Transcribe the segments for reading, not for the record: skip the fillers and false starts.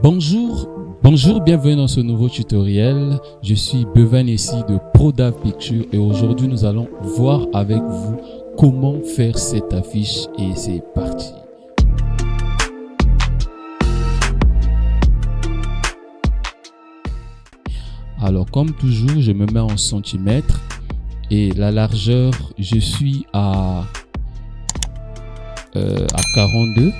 Bonjour, bienvenue dans ce nouveau tutoriel. Je suis Bevan ici de ProDav Picture et aujourd'hui nous allons voir avec vous comment faire cette affiche et c'est parti. Alors comme toujours, je me mets en centimètres et la largeur, je suis à 42.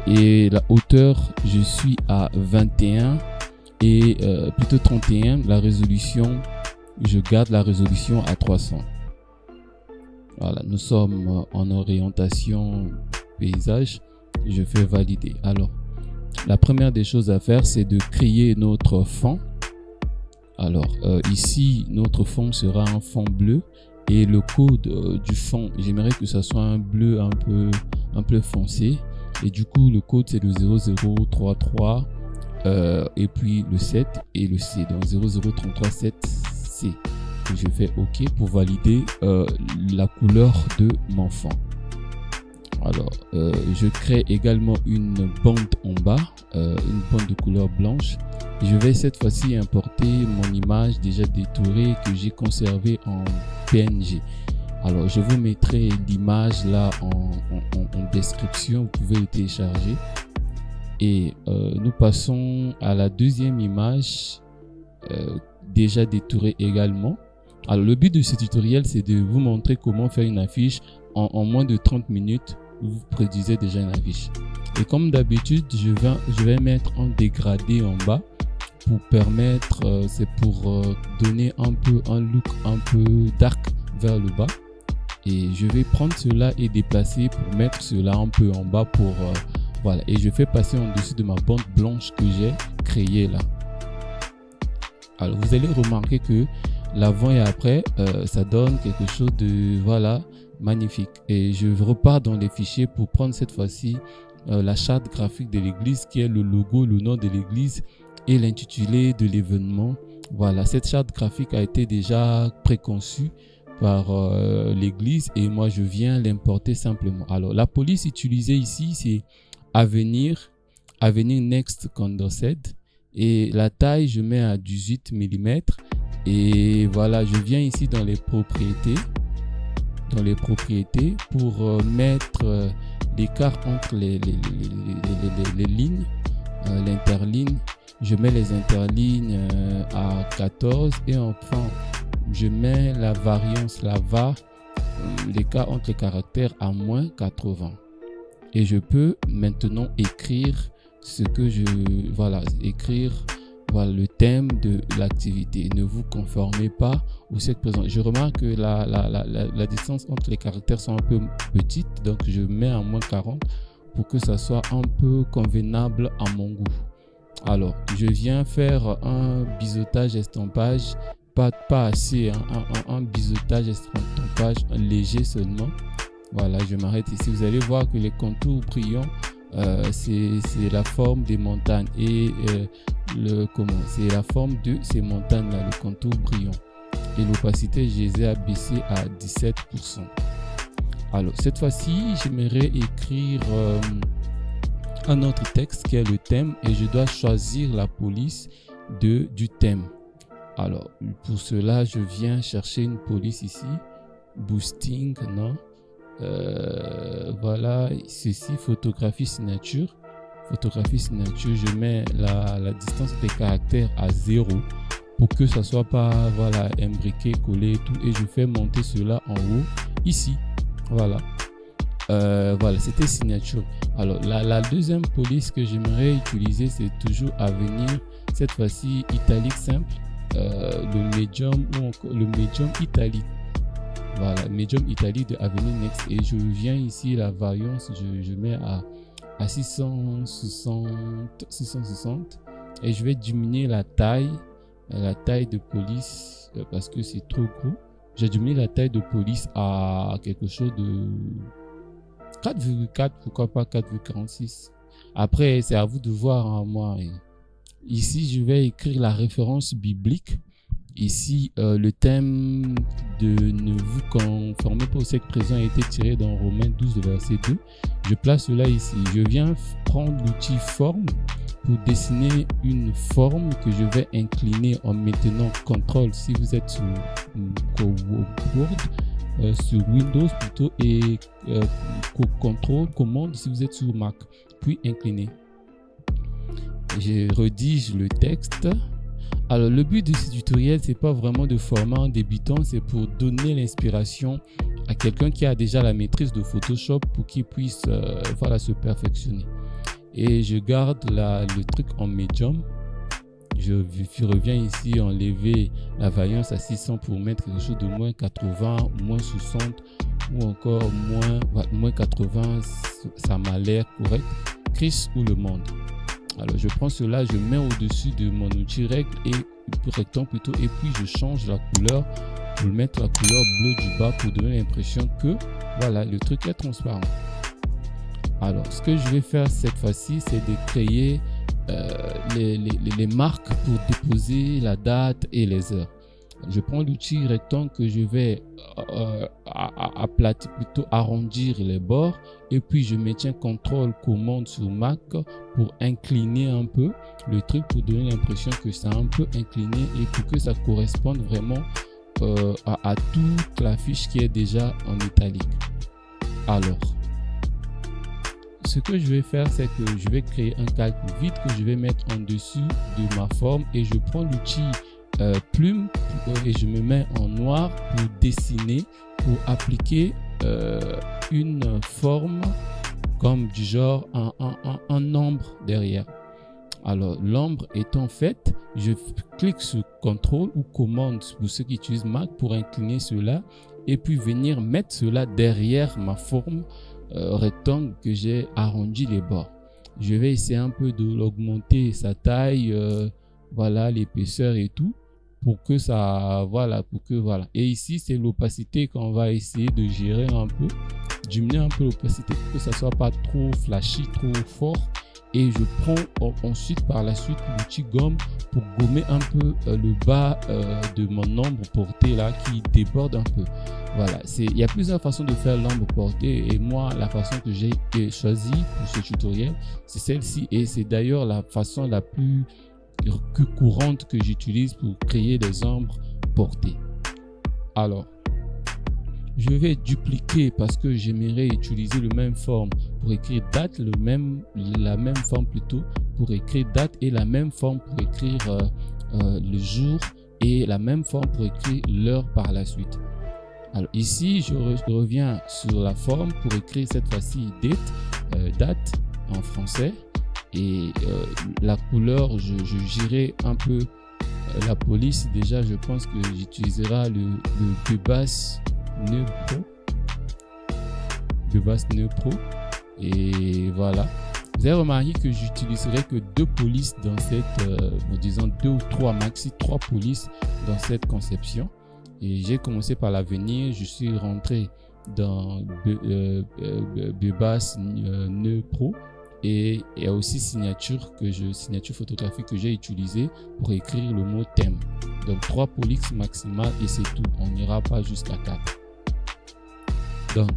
Et la hauteur je suis à 21 et plutôt 31. La résolution, je garde la résolution à 300. Voilà, nous sommes en orientation paysage. Je fais valider. Alors la première des choses à faire, c'est de créer notre fond. Alors ici notre fond sera un fond bleu et le code du fond, j'aimerais que ça soit un bleu un peu foncé. Et du coup, le code, c'est le 0033 et puis le 7 et le C. Donc 00337C. Je fais OK pour valider la couleur de mon fond. Alors, je crée également une bande en bas, une bande de couleur blanche. Je vais cette fois-ci importer mon image déjà détourée que j'ai conservée en PNG. Alors, je vous mettrai l'image là en description, vous pouvez le télécharger. Et nous passons à la deuxième image, déjà détourée également. Alors, le but de ce tutoriel, c'est de vous montrer comment faire une affiche en moins de 30 minutes. Vous produisez déjà une affiche. Et comme d'habitude, je vais mettre un dégradé en bas pour permettre, c'est pour donner un peu un look un peu dark vers le bas. Et je vais prendre cela et déplacer pour mettre cela un peu en bas pour voilà. Et je fais passer en dessus de ma bande blanche que j'ai créée là. Alors vous allez remarquer que l'avant et après ça donne quelque chose de voilà magnifique. Et je repars dans les fichiers pour prendre cette fois-ci la charte graphique de l'église qui est le logo, le nom de l'église et l'intitulé de l'événement. Voilà, cette charte graphique a été déjà préconçue par l'église et moi je viens l'importer simplement. Alors la police utilisée ici c'est Avenir Next Condensed et la taille je mets à 18 mm et voilà, je viens ici dans les propriétés pour mettre l'écart entre les lignes, l'interligne. Je mets les interlignes à 14 et enfin je mets la variance, la var, l'écart entre les caractères à moins 80. Et je peux maintenant écrire le thème de l'activité. Ne vous conformez pas au sexe présent. Je remarque que la distance entre les caractères sont un peu petites, donc je mets à moins 40 pour que ça soit un peu convenable à mon goût. Alors, je viens faire un biseautage estampage. Pas assez, un biseautage, estampage léger seulement. Voilà, je m'arrête ici. Vous allez voir que les contours brillants, c'est la forme des montagnes et c'est la forme de ces montagnes là, le contour brillant. Et l'opacité, je les ai abaissées à 17%. Alors, cette fois-ci, j'aimerais écrire un autre texte qui est le thème et je dois choisir la police du thème. Alors, pour cela, je viens chercher une police ici. Boosting, non. Voilà, ceci, photographie signature. Photographie signature, je mets la distance des caractères à 0 pour que ça soit pas, voilà, imbriqué, collé et tout. Et je fais monter cela en haut, ici. Voilà. Voilà, c'était signature. Alors, la deuxième police que j'aimerais utiliser, c'est toujours Avenir. Cette fois-ci, italique simple. Le médium italique. Voilà, médium italique de Avenir Next. Et je viens ici, la variance, je mets à 660. Et je vais diminuer la taille de police parce que c'est trop gros. J'ai diminué la taille de police à quelque chose de 4,4, pourquoi pas 4,46. Après, c'est à vous de voir, hein, moi. Ici, je vais écrire la référence biblique Ici, le thème de ne vous conformez pas au siècle présent a été tiré dans Romains 12, verset 2. Je place cela ici. Je viens prendre l'outil forme pour dessiner une forme que je vais incliner en maintenant CTRL si vous êtes sur Word, sur Windows plutôt, et CTRL, commande si vous êtes sur Mac, puis incliner. Je rédige le texte. Alors, le but de ce tutoriel, c'est pas vraiment de former en débutant, c'est pour donner l'inspiration à quelqu'un qui a déjà la maîtrise de Photoshop pour qu'il puisse se perfectionner. Et je garde le truc en médium. Je reviens ici enlever la variance à 600 pour mettre quelque chose de moins 80, moins 60 ou encore moins 80. Ça m'a l'air correct. Chris ou le monde. Alors je prends cela, je mets au-dessus de mon outil rectangle plutôt, et puis je change la couleur pour mettre la couleur bleue du bas pour donner l'impression que voilà, le truc est transparent. Alors ce que je vais faire cette fois-ci, c'est de créer les marques pour déposer la date et les heures. Je prends l'outil rectangle que je vais aplatir, plutôt arrondir les bords, et puis je maintiens CTRL commande sur Mac pour incliner un peu le truc pour donner l'impression que c'est un peu incliné et pour que ça corresponde vraiment à toute la fiche qui est déjà en italique. Alors, ce que je vais faire, c'est que je vais créer un calque vide que je vais mettre en dessus de ma forme, et je prends l'outil plume et je me mets en noir pour dessiner, pour appliquer une forme comme du genre un ombre derrière. Alors l'ombre étant faite, je clique sur CTRL ou commande pour ceux qui utilisent Mac pour incliner cela et puis venir mettre cela derrière ma forme rectangle que j'ai arrondi les bords. Je vais essayer un peu de l'augmenter sa taille, voilà, l'épaisseur et tout, pour que ça, voilà. Et ici, c'est l'opacité qu'on va essayer de gérer un peu, diminuer un peu l'opacité pour que ça soit pas trop flashy, trop fort. Et je prends ensuite par la suite l'outil gomme pour gommer un peu le bas de mon ombre portée là qui déborde un peu. Voilà, il y a plusieurs façons de faire l'ombre portée, et moi la façon que j'ai choisie pour ce tutoriel, c'est celle-ci, et c'est d'ailleurs la façon la plus courante que j'utilise pour créer des ombres portées. Alors, je vais dupliquer parce que j'aimerais utiliser la même forme pour écrire date, la même forme plutôt pour écrire date, et la même forme pour écrire le jour, et la même forme pour écrire l'heure par la suite. Alors ici, je reviens sur la forme pour écrire cette fois-ci date en français, et la couleur, je gérerai un peu la police. Déjà, je pense que j'utiliserai le Bebas Neo Pro, et voilà. Vous avez remarqué que j'utiliserai que 2 polices dans cette, disons 2 ou 3 maxi, 3 polices dans cette conception. Et j'ai commencé par l'avenir, je suis rentré dans Bebas Neo Pro, et il y a aussi signature photographique que j'ai utilisé pour écrire le mot thème. Donc 3 polices maximales et c'est tout, on n'ira pas jusqu'à 4. Donc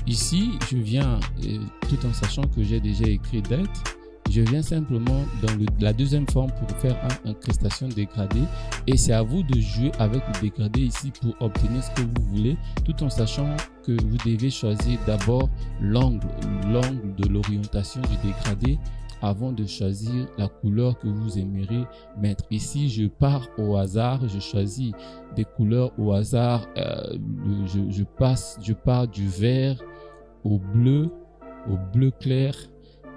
ici, je viens, tout en sachant que j'ai déjà écrit date, je viens simplement dans la deuxième forme pour faire une incrustation dégradée, et c'est à vous de jouer avec le dégradé ici pour obtenir ce que vous voulez, tout en sachant que vous devez choisir d'abord l'angle de l'orientation du dégradé avant de choisir la couleur que vous aimeriez mettre. Ici, je pars au hasard, je choisis des couleurs au hasard, je pars du vert au bleu clair.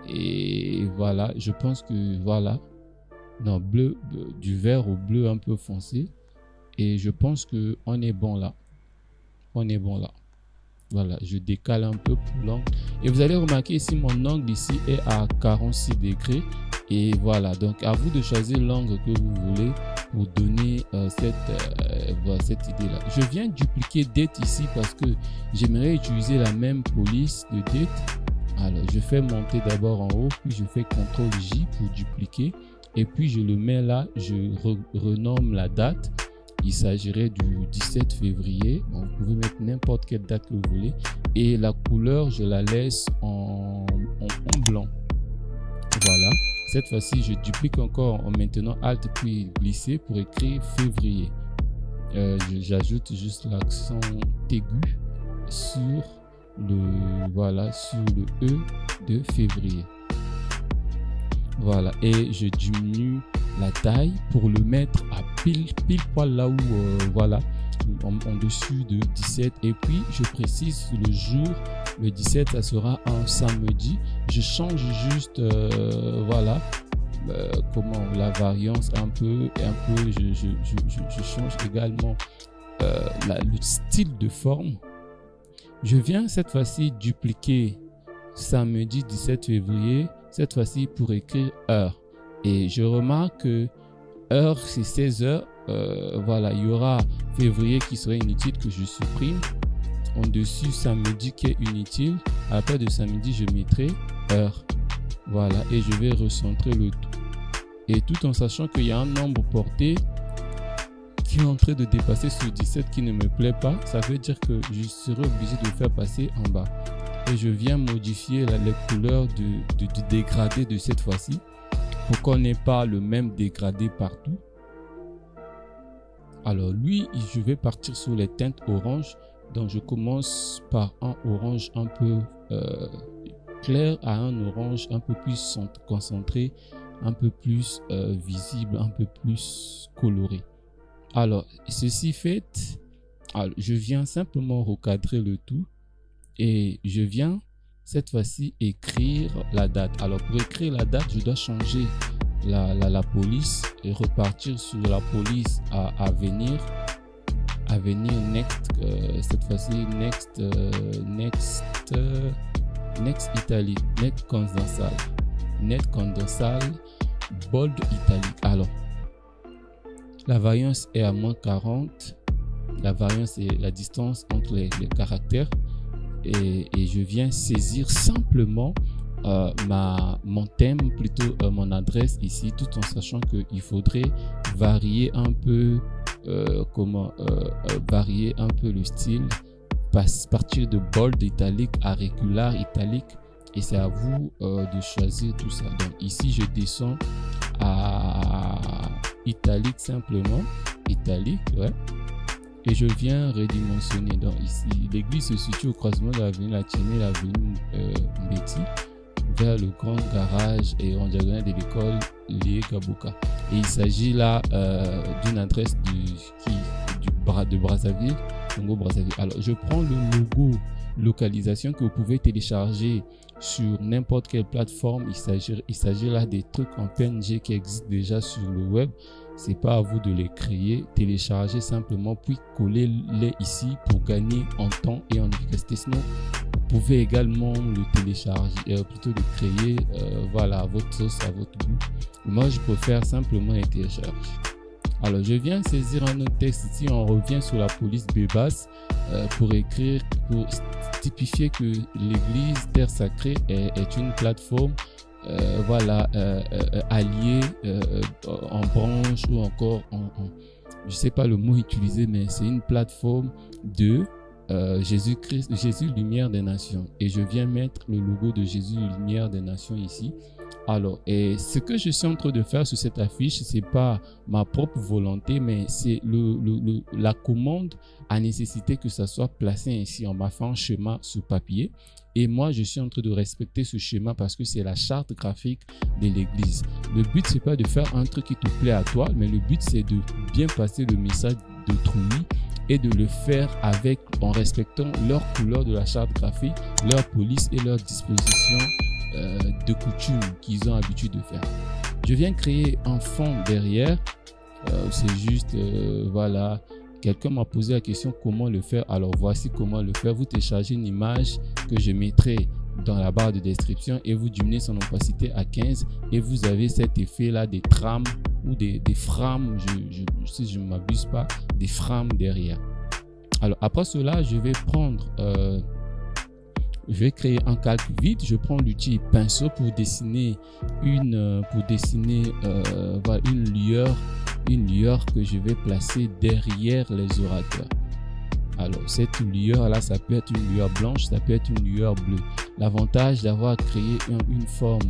Et voilà, je pense que voilà, non, du vert au bleu un peu foncé, et je pense que on est bon là. Voilà, je décale un peu pour l'angle, et vous allez remarquer ici mon angle ici est à 46 degrés, et voilà, donc à vous de choisir l'angle que vous voulez pour donner cette idée là. Je viens dupliquer date ici parce que j'aimerais utiliser la même police de date. Alors, je fais monter d'abord en haut, puis je fais CTRL J pour dupliquer, et puis je le mets là, je renomme la date, il s'agirait du 17 février. Donc, vous pouvez mettre n'importe quelle date que vous voulez. Et la couleur, je la laisse en blanc. Voilà. Cette fois-ci, je duplique encore en maintenant Alt puis glisser pour écrire février. J'ajoute juste l'accent aigu sur le E de février. Voilà, et je diminue la taille pour le mettre à pile poil là où en dessus de 17. Et puis je précise le jour, le 17 ça sera un samedi. Je change juste la variance un peu je change également le style de forme. Je viens cette fois-ci dupliquer samedi 17 février, cette fois-ci pour écrire heure. Et je remarque que heure c'est 16 heures. Il y aura février qui serait inutile que je supprime. En dessus samedi qui est inutile. À la place de samedi, je mettrai heure. Voilà, et je vais recentrer le tout. Et tout en sachant qu'il y a un nombre porté qui est en train de dépasser ce 17 qui ne me plaît pas, ça veut dire que je serai obligé de le faire passer en bas. Et je viens modifier les couleurs du dégradé de cette fois-ci pour qu'on n'ait pas le même dégradé partout. Alors lui, je vais partir sur les teintes orange. Donc je commence par un orange un peu clair à un orange un peu plus concentré, un peu plus visible, un peu plus coloré. Alors ceci fait, je viens simplement recadrer le tout et je viens cette fois-ci écrire la date. Alors pour écrire la date, je dois changer la police et repartir sur la police à venir next, cette fois-ci next italique, net condensal bold italique. Alors la variance est à moins 40. La variance est la distance entre les caractères et je viens saisir simplement mon thème, plutôt mon adresse ici, tout en sachant qu'il faudrait varier un peu varier un peu le style, partir de bold italique à régular italique, et c'est à vous de choisir tout ça. Donc ici je descends à italique simplement, italique, ouais. Et je viens redimensionner. Donc ici l'église se situe au croisement de l'avenue Latiné et l'avenue Mbeti, vers le grand garage et en diagonale de l'école Lié Gaboka. Et il s'agit là d'une adresse de Brazzaville, Congo Brazzaville. Alors je prends le logo localisation que vous pouvez télécharger sur n'importe quelle plateforme. Il s'agit là des trucs en PNG qui existent déjà sur le web. C'est pas à vous de les créer, télécharger simplement puis coller-les ici pour gagner en temps et en efficacité. Sinon, vous pouvez également le télécharger, plutôt le créer, à votre sauce, à votre goût. Moi, je préfère simplement les télécharger. Alors, je viens saisir un autre texte ici. On revient sur la police Bébas pour typifier que l'église Terre Sacrée est une plateforme alliée en branche ou encore je sais pas le mot utilisé, mais c'est une plateforme de Jésus-Christ, Jésus lumière des nations, et je viens mettre le logo de Jésus lumière des nations ici. Alors, et ce que je suis en train de faire sur cette affiche, c'est pas ma propre volonté, mais c'est la commande a nécessité que ça soit placé ici. On m'a fait un schéma sur papier et moi je suis en train de respecter ce schéma parce que c'est la charte graphique de l'église. Le but c'est pas de faire un truc qui te plaît à toi, mais le but c'est de bien passer le message d'autrui et de le faire en respectant leur couleur de la charte graphique, leur police et leurs dispositions de coutume qu'ils ont l'habitude de faire. Je viens créer un fond derrière. C'est juste, quelqu'un m'a posé la question comment le faire. Alors voici comment le faire. Vous téléchargez une image que je mettrai dans la barre de description et vous diminuez son opacité à 15 et vous avez cet effet là des trames ou des frames, si je ne m'abuse pas, des frames derrière. Alors après cela, je vais créer un calque vide. Je prends l'outil pinceau pour dessiner une lueur une lueur que je vais placer derrière les orateurs. Alors, cette lueur-là, ça peut être une lueur blanche, ça peut être une lueur bleue. L'avantage d'avoir créé une forme,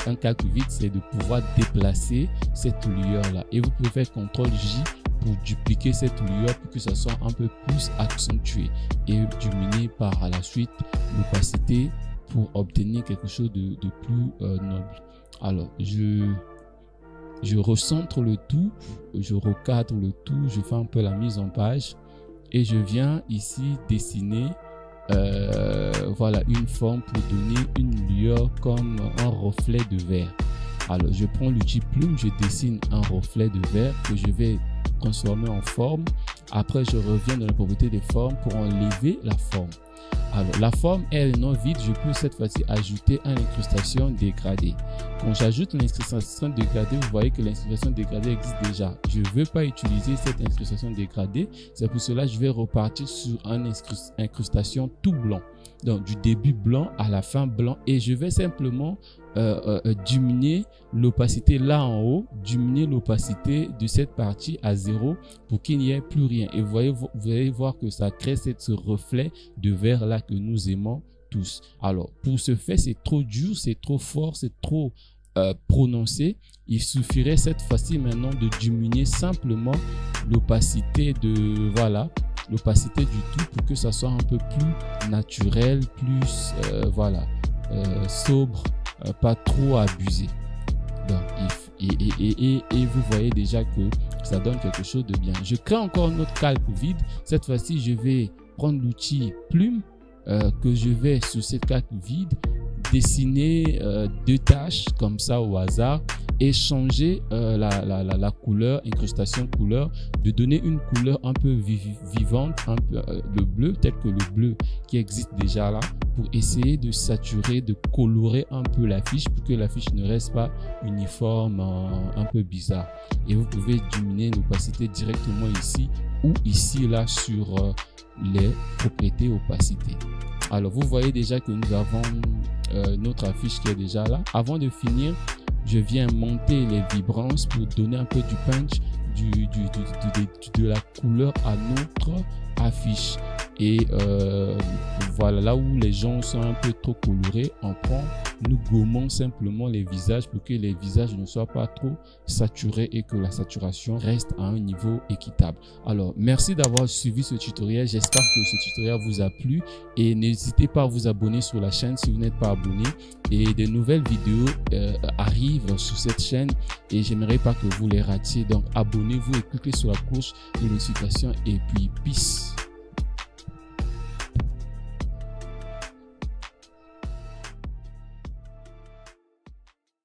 un calque vide, c'est de pouvoir déplacer cette lueur-là. Et vous pouvez faire CTRL-J pour dupliquer cette lueur pour que ça soit un peu plus accentué et diminuer par la suite l'opacité pour obtenir quelque chose de plus noble. Alors, je recentre le tout, je recadre le tout, je fais un peu la mise en page. Et je viens ici dessiner voilà, une forme pour donner une lueur comme un reflet de verre. Alors, je prends l'outil plume, je dessine un reflet de verre que je vais transformer en forme. Après, je reviens dans la propriété des formes pour enlever la forme. Alors, la forme est non vide. Je peux cette fois-ci ajouter une incrustation dégradée. Quand j'ajoute l'incrustation dégradée, vous voyez que l'incrustation dégradée existe déjà. Je ne veux pas utiliser cette incrustation dégradée. C'est pour cela que je vais repartir sur une incrustation tout blanc. Donc, du début blanc à la fin blanc. Et je vais simplement diminuer l'opacité là en haut, diminuer l'opacité de cette partie à 0 pour qu'il n'y ait plus rien. Et vous allez voir que ça crée ce reflet de verre là que nous aimons tous. Alors, pour ce faire, c'est trop dur, c'est trop fort, c'est trop prononcé. Il suffirait cette fois-ci maintenant de diminuer simplement l'opacité de, voilà, l'opacité du tout pour que ça soit un peu plus naturel, plus voilà, sobre, pas trop abusé. Donc, et vous voyez déjà que ça donne quelque chose de bien. Je crée encore un autre calque vide. Cette fois-ci, je vais prendre l'outil plume que je vais sur cette calque vide dessiner deux taches comme ça au hasard et changer la couleur, incrustation couleur, de donner une couleur un peu vivante, un peu le bleu, tel que le bleu qui existe déjà là, pour essayer de saturer, de colorer un peu l'affiche pour que l'affiche ne reste pas uniforme, un peu bizarre. Et vous pouvez diminuer l'opacité directement ici ou ici là sur les propriétés opacité. Alors vous voyez déjà que nous avons notre affiche qui est déjà là. Avant de finir, je viens monter les vibrances pour donner un peu du punch, de la couleur à notre affiche. Et voilà, là où les gens sont un peu trop colorés, nous gommons simplement les visages pour que les visages ne soient pas trop saturés et que la saturation reste à un niveau équitable. Alors, merci d'avoir suivi ce tutoriel. J'espère que ce tutoriel vous a plu et n'hésitez pas à vous abonner sur la chaîne si vous n'êtes pas abonné. Et de nouvelles vidéos arrivent sur cette chaîne et j'aimerais pas que vous les ratiez. Donc, abonnez-vous et cliquez sur la cloche de notification et puis peace.